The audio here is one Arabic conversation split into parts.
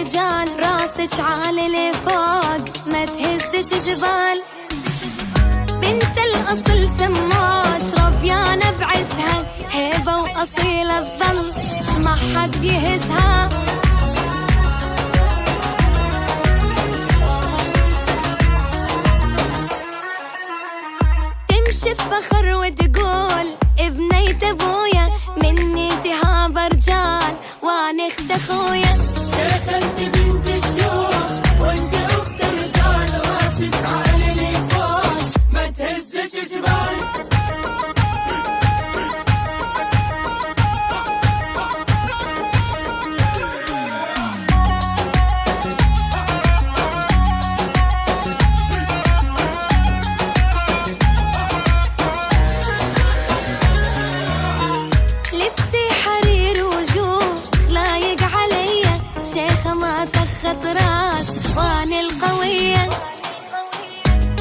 رجال، راسك عالي لفوق ما تهزك جبال. بنت الأصل سماج ربيانة بعزها، هيبة وأصيلة تظل ما حد يهزها. تمشي بفخر وتقول ابنيت ابويا، مني تهاب رجال واني اخت اخويا. شيخة انت بنت الشيوخ وانت اخت الرجال، راسك عالي لفوق ما تهزش جبال. لبسي حرير وجوه لايق عليا، شيخة ما تخت راس واني القوية.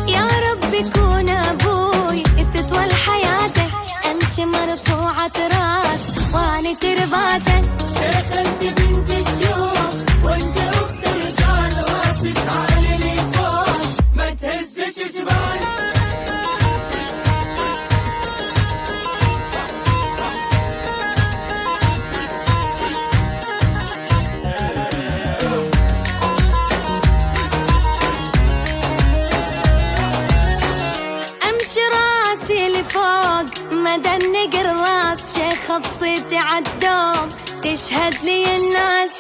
يا رب يكون ابوي تطول حياته، امشي مرفوعة راس واني ترباته. شيخة انت بنت الشيوخ وانت اخت الرجال، راسك عالي لفوق ما تهزش جبال. امشي راسي لفوق مدى النقر راس، شيخة بصيتي عالدوم تشهد لي الناس.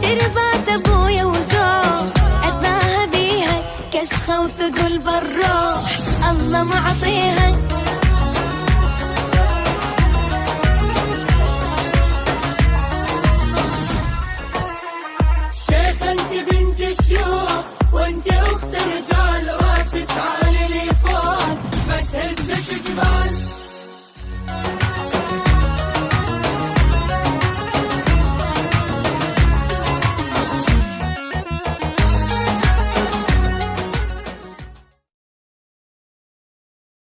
تربات ابويا وزوج اتباهى بيها، كشخة وثقل بالروح الله معطيها.